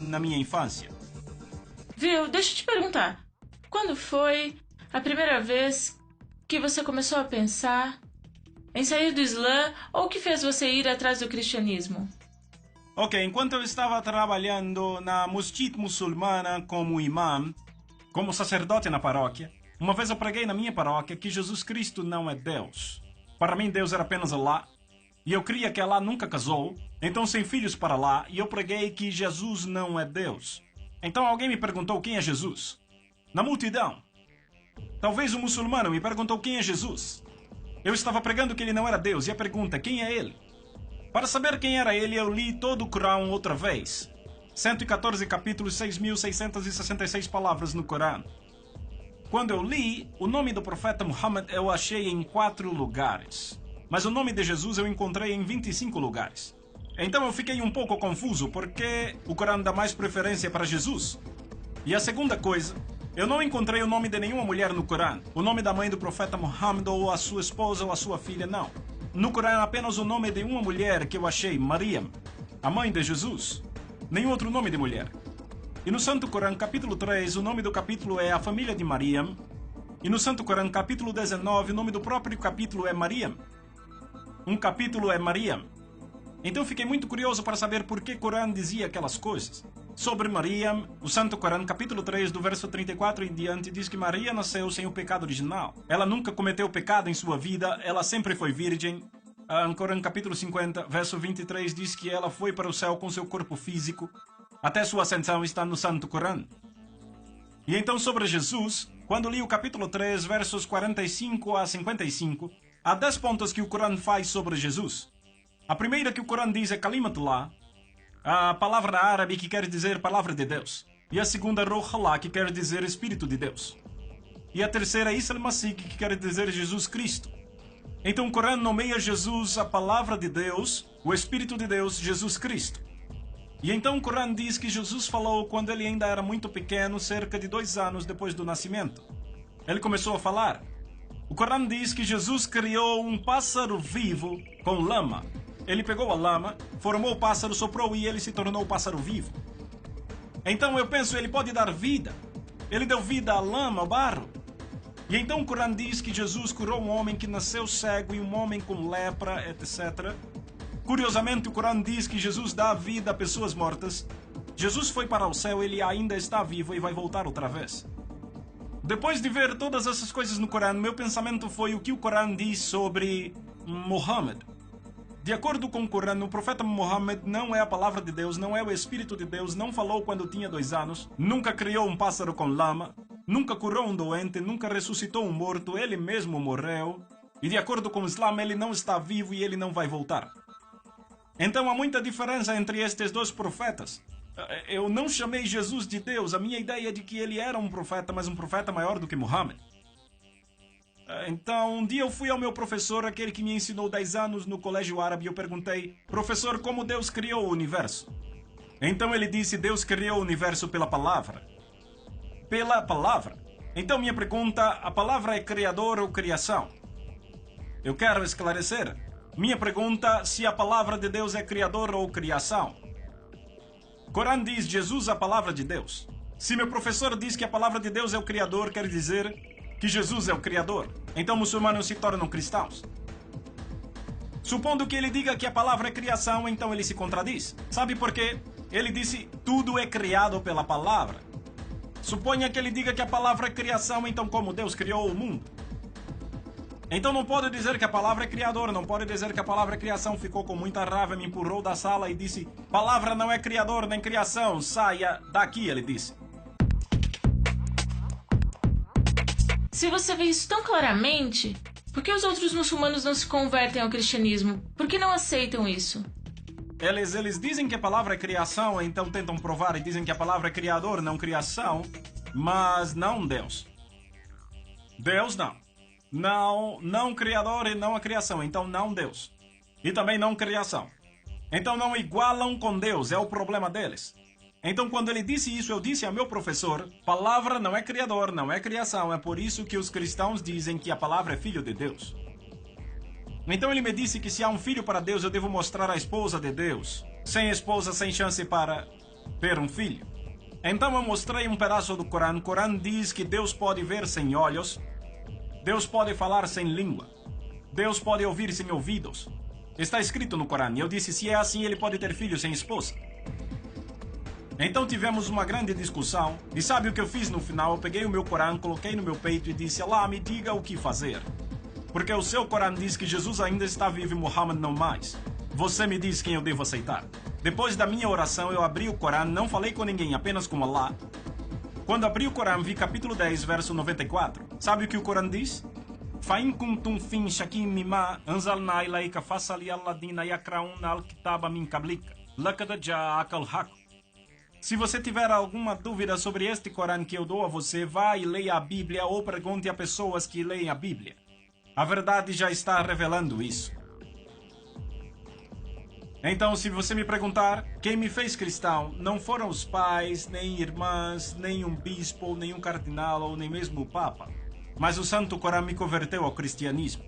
na minha infância. Viu, deixa eu te perguntar. Quando foi a primeira vez que você começou a pensar em sair do Islã ou que fez você ir atrás do cristianismo? Ok, enquanto eu estava trabalhando na Masjid muçulmana como imã, como sacerdote na paróquia, uma vez eu preguei na minha paróquia que Jesus Cristo não é Deus. Para mim, Deus era apenas Allah. E eu cria que Allah nunca casou, então sem filhos para Allah, e eu preguei que Jesus não é Deus. Então alguém me perguntou quem é Jesus. Na multidão. Talvez um muçulmano me perguntou quem é Jesus. Eu estava pregando que ele não era Deus, e a pergunta, quem é ele? Para saber quem era ele, eu li todo o Corão outra vez. 114 capítulos, 6.666 palavras no Corão. Quando eu li, o nome do profeta Muhammad eu achei em 4 lugares. Mas o nome de Jesus eu encontrei em 25 lugares. Então eu fiquei um pouco confuso porque o Corão dá mais preferência para Jesus. E a segunda coisa, eu não encontrei o nome de nenhuma mulher no Corão. O nome da mãe do profeta Muhammad ou a sua esposa ou a sua filha, não. No Corão apenas o nome de uma mulher que eu achei, Maryam, a mãe de Jesus. Nenhum outro nome de mulher. E no Santo Corão, capítulo 3, o nome do capítulo é a família de Maryam. E no Santo Corão, capítulo 19, o nome do próprio capítulo é Maryam. Um capítulo é Maryam. Então fiquei muito curioso para saber por que o Corão dizia aquelas coisas. Sobre Maryam, o Santo Corão, capítulo 3, do verso 34 em diante, diz que Maria nasceu sem o pecado original. Ela nunca cometeu pecado em sua vida, ela sempre foi virgem. No Corão, capítulo 50, verso 23, diz que ela foi para o céu com seu corpo físico. Até sua ascensão está no Santo Corão. E então sobre Jesus, quando li o capítulo 3, versos 45 a 55, há 10 pontos que o Corão faz sobre Jesus. A primeira que o Corão diz é Kalimatullah, a palavra árabe que quer dizer palavra de Deus. E a segunda Ruh Allah, que quer dizer Espírito de Deus. E a terceira Isa al-Masih, que quer dizer Jesus Cristo. Então o Corão nomeia Jesus a palavra de Deus, o Espírito de Deus, Jesus Cristo. E então o Corão diz que Jesus falou quando ele ainda era muito pequeno, cerca de 2 anos depois do nascimento. Ele começou a falar. O Corão diz que Jesus criou um pássaro vivo com lama. Ele pegou a lama, formou o pássaro, soprou e ele se tornou o pássaro vivo. Então eu penso, ele pode dar vida. Ele deu vida à lama, ao barro. E então o Corão diz que Jesus curou um homem que nasceu cego e um homem com lepra, etc. Curiosamente, o Corão diz que Jesus dá vida a pessoas mortas. Jesus foi para o céu, ele ainda está vivo e vai voltar outra vez. Depois de ver todas essas coisas no Corão, meu pensamento foi o que o Corão diz sobre Muhammad. De acordo com o Corão, o profeta Muhammad não é a palavra de Deus, não é o Espírito de Deus, não falou quando tinha 2 anos, nunca criou um pássaro com lama, nunca curou um doente, nunca ressuscitou um morto, ele mesmo morreu. E de acordo com o Islã, ele não está vivo e ele não vai voltar. Então há muita diferença entre estes 2 profetas. Eu não chamei Jesus de Deus, a minha ideia é de que ele era um profeta, mas um profeta maior do que Muhammad. Então, um dia eu fui ao meu professor, aquele que me ensinou 10 anos no colégio árabe, e eu perguntei, professor, como Deus criou o universo? Então ele disse, Deus criou o universo pela palavra. Pela palavra? Então minha pergunta, a palavra é criador ou criação? Eu quero esclarecer. Minha pergunta, se a palavra de Deus é criador ou criação? O Corão diz, Jesus é a palavra de Deus. Se meu professor diz que a palavra de Deus é o criador, quer dizer que Jesus é o criador. Então muçulmanos se tornam cristãos. Supondo que ele diga que a palavra é criação, então ele se contradiz. Sabe por quê? Ele disse, tudo é criado pela palavra. Suponha que ele diga que a palavra é criação, então como Deus criou o mundo? Então não pode dizer que a palavra é criador, não pode dizer que a palavra é criação. Ficou com muita raiva, me empurrou da sala e disse, palavra não é criador nem criação, saia daqui, ele disse. Se você vê isso tão claramente, por que os outros muçulmanos não se convertem ao cristianismo? Por que não aceitam isso? Eles dizem que a palavra é criação, então tentam provar e dizem que a palavra é criador, não criação, mas não Deus. Deus não. Não criador e não a criação, então não Deus. E também não criação. Então não igualam com Deus, é o problema deles. Então quando ele disse isso, eu disse ao meu professor, palavra não é criador, não é criação, é por isso que os cristãos dizem que a palavra é filho de Deus. Então ele me disse que se há um filho para Deus, eu devo mostrar a esposa de Deus. Sem esposa, sem chance para ter um filho. Então eu mostrei um pedaço do Corão. O Corão diz que Deus pode ver sem olhos, Deus pode falar sem língua, Deus pode ouvir sem ouvidos. Está escrito no Corão. E eu disse, se é assim, ele pode ter filho sem esposa. Então tivemos uma grande discussão. E sabe o que eu fiz no final? Eu peguei o meu Corão, coloquei no meu peito e disse, Allah, me diga o que fazer. Porque o seu Corão diz que Jesus ainda está vivo e Muhammad não mais. Você me diz quem eu devo aceitar. Depois da minha oração, eu abri o Corão, não falei com ninguém, apenas com Allah. Quando abri o Corão, vi capítulo 10, verso 94. Sabe o que o Corão diz? فَإِن كُنْتُمْ فِي شَكٍّ مِّمَّا أَنزَلْنَا إِلَيْكَ فَاسْأَلِ الَّذِينَ يَقْرَؤُونَ الْكِتَابَ مِن قَبْلِكَ لَقَدْ جَاءَكَ الْحَقُّ. Se você tiver alguma dúvida sobre este Corão que eu dou a você, vá e leia a Bíblia ou pergunte a pessoas que leem a Bíblia. A verdade já está revelando isso. Então, se você me perguntar, quem me fez cristão não foram os pais, nem irmãs, nem um bispo, nem um cardinal ou nem mesmo o Papa. Mas o Santo Corão me converteu ao cristianismo.